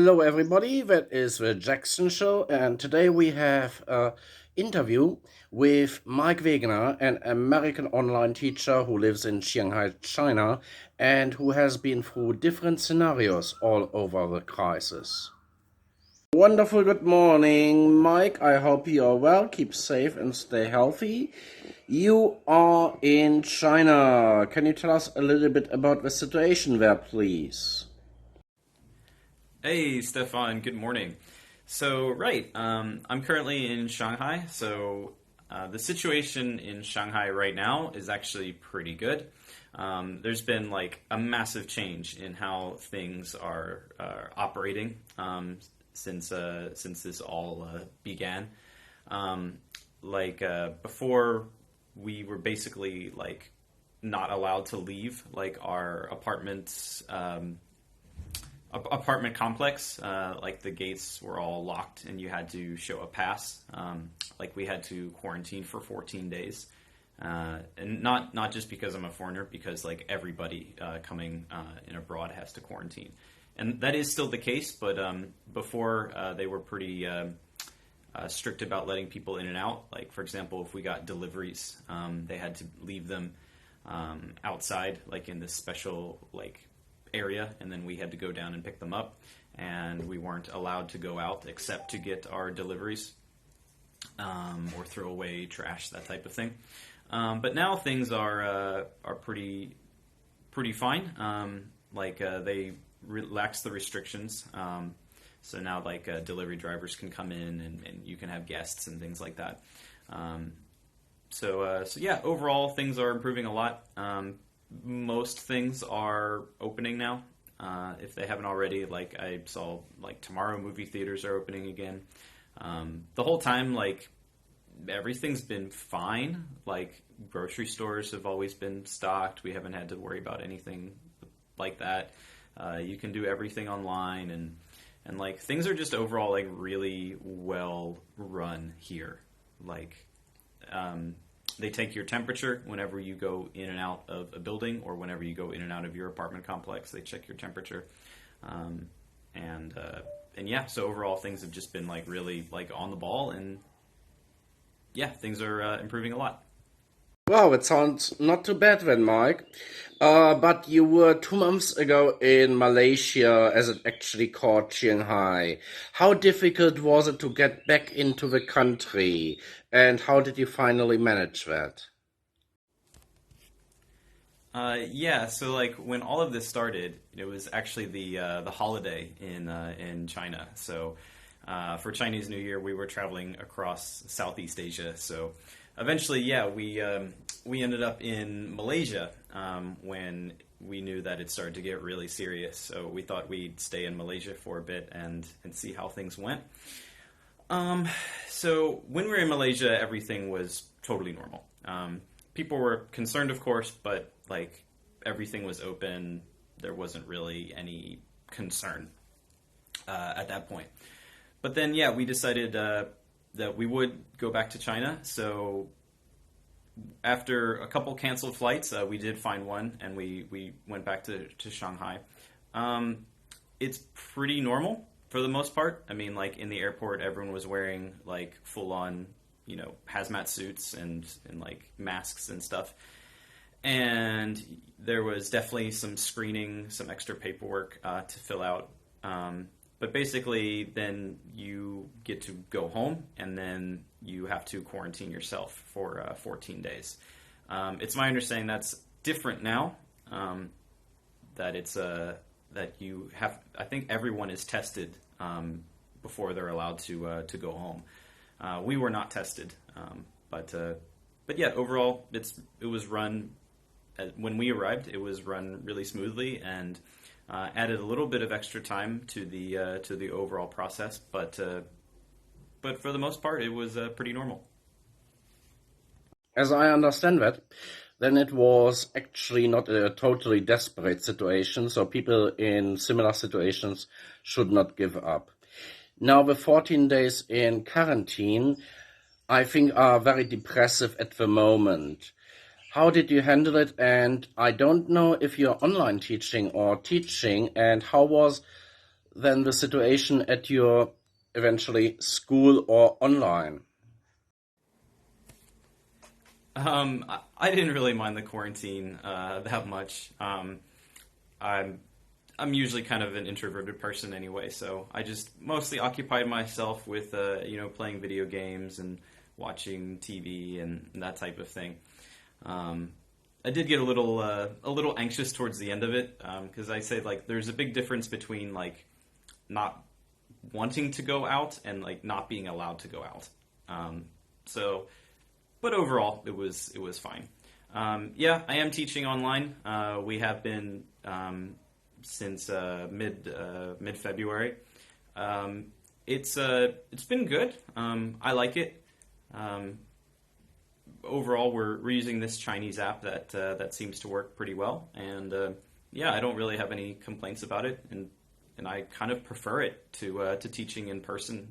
Hello, everybody. That is the Jaxxon Show, and today we have an interview with Mike Wegener, an American online teacher who lives in Shanghai, China, and who has been through different scenarios all over the crisis. Wonderful. Good morning, Mike. I hope you are well. Keep safe and stay healthy. You are in China. Can you tell us a little bit about the situation there, please? Hey, Stefan, good morning. I'm currently in Shanghai. The situation in Shanghai right now is actually pretty good. There's been like a massive change in how things are operating since this all began. Before, we were basically like not allowed to leave like our apartment complex. Like the gates were all locked and you had to show a pass. Like we had to quarantine for 14 days. And not just because I'm a foreigner, because like everybody coming in abroad has to quarantine. And that is still the case, but before they were pretty strict about letting people in and out. Like, for example, if we got deliveries, they had to leave them outside, like in this special like area, and then we had to go down and pick them up, and we weren't allowed to go out except to get our deliveries or throw away trash, that type of thing. But now things are pretty fine. They relaxed the restrictions, so now delivery drivers can come in and you can have guests and things like that. Overall things are improving a lot. Most things are opening now. If they haven't already, like I saw, like tomorrow movie theaters are opening again. The whole time, like everything's been fine. Like grocery stores have always been stocked. We haven't had to worry about anything like that. You can do everything online, and like things are just overall like really well run here. They take your temperature whenever you go in and out of a building, or whenever you go in and out of your apartment complex. They check your temperature, so overall things have just been like really like on the ball, and yeah, things are improving a lot. Wow, it sounds not too bad then, Mike. But you were 2 months ago in Malaysia, as it actually called Shanghai. How difficult was it to get back into the country, and how did you finally manage that? So like when all of this started, it was actually the holiday in China. So for Chinese New Year, we were traveling across Southeast Asia. So eventually, we ended up in Malaysia when we knew that it started to get really serious. So we thought we'd stay in Malaysia for a bit and see how things went. So when we were in Malaysia, everything was totally normal. People were concerned, of course, but like everything was open. There wasn't really any concern at that point. But then, we decided that we would go back to China. So after a couple canceled flights, we did find one, and we went back to Shanghai. It's pretty normal for the most part. I mean, like in the airport, everyone was wearing like full on, hazmat suits and like masks and stuff. And there was definitely some screening, some extra paperwork to fill out. But basically, then you get to go home, and then you have to quarantine yourself for 14 days. It's my understanding that's different now. That you have. I think everyone is tested before they're allowed to go home. We were not tested, but overall, it was run. When we arrived, it was run really smoothly, and added a little bit of extra time to the overall process, but for the most part, it was pretty normal. As I understand that, then it was actually not a totally desperate situation, so people in similar situations should not give up. Now, the 14 days in quarantine, I think, are very depressive at the moment. How did you handle it? And I don't know if you're online teaching or teaching, and how was than the situation at your eventually school or online? I didn't really mind the quarantine that much. I'm I'm usually kind of an introverted person anyway, so I just mostly occupied myself with playing video games and watching TV and that type of thing. I did get a little anxious towards the end of it because I say like there's a big difference between like not wanting to go out and like not being allowed to go out. So, but overall it was fine. Yeah, I am teaching online. We have been since mid February. It's been good. I like it. Overall, we're using this Chinese app that seems to work pretty well, and yeah, I don't really have any complaints about it, and I kind of prefer it to teaching in person.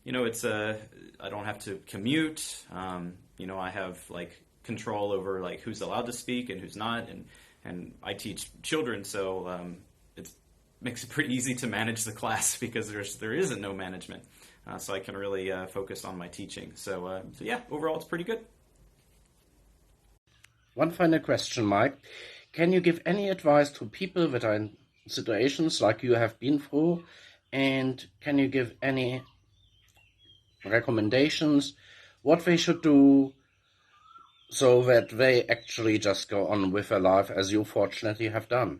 It's I don't have to commute. I have like control over like who's allowed to speak and who's not, and I teach children, so it makes it pretty easy to manage the class because there isn't no management. So I can really focus on my teaching. So yeah, overall it's pretty good. One final question, Mike. Can you give any advice to people that are in situations like you have been through? And can you give any recommendations what they should do so that they actually just go on with their life as you fortunately have done?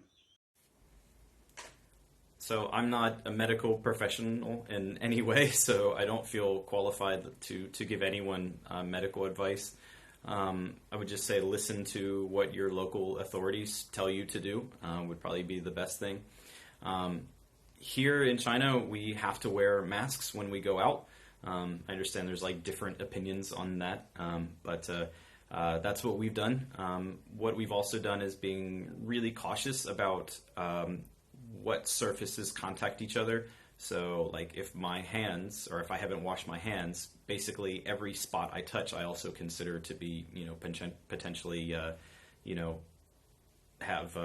So I'm not a medical professional in any way, so I don't feel qualified to give anyone medical advice. I would just say listen to what your local authorities tell you to do would probably be the best thing. Here in China, we have to wear masks when we go out. I understand there's like different opinions on that, but that's what we've done. What we've also done is being really cautious about what surfaces contact each other. So like if my hands, or if I haven't washed my hands, basically every spot I touch I also consider to be, potentially, have,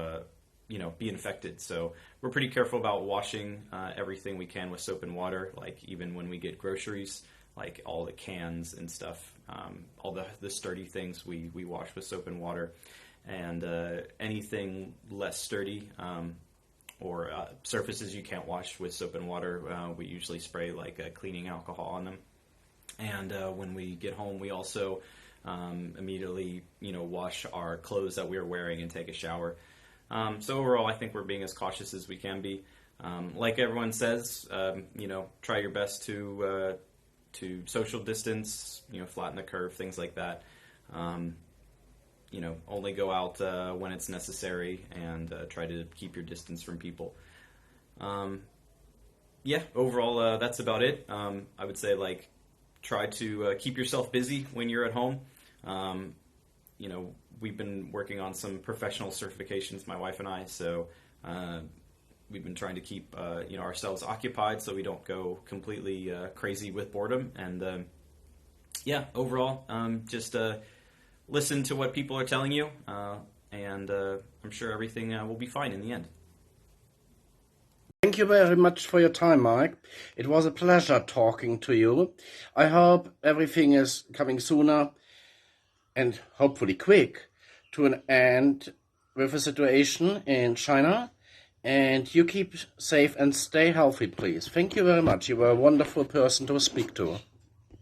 be infected. So we're pretty careful about washing everything we can with soap and water, like even when we get groceries, like all the cans and stuff, all the sturdy things we wash with soap and water. And anything less sturdy, or surfaces you can't wash with soap and water, we usually spray like cleaning alcohol on them. And when we get home, we also immediately, wash our clothes that we are wearing and take a shower. So overall, I think we're being as cautious as we can be. Like everyone says, try your best to social distance, flatten the curve, things like that. Only go out when it's necessary, and try to keep your distance from people. Yeah, overall, that's about it. I would say, like, try to keep yourself busy when you're at home. We've been working on some professional certifications, my wife and I, so we've been trying to keep, ourselves occupied so we don't go completely crazy with boredom. And, yeah, overall, just listen to what people are telling you, and I'm sure everything will be fine in the end. Thank you very much for your time, Mike. It was a pleasure talking to you. I hope everything is coming sooner and hopefully quick to an end with the situation in China. And you keep safe and stay healthy, please. Thank you very much. You were a wonderful person to speak to.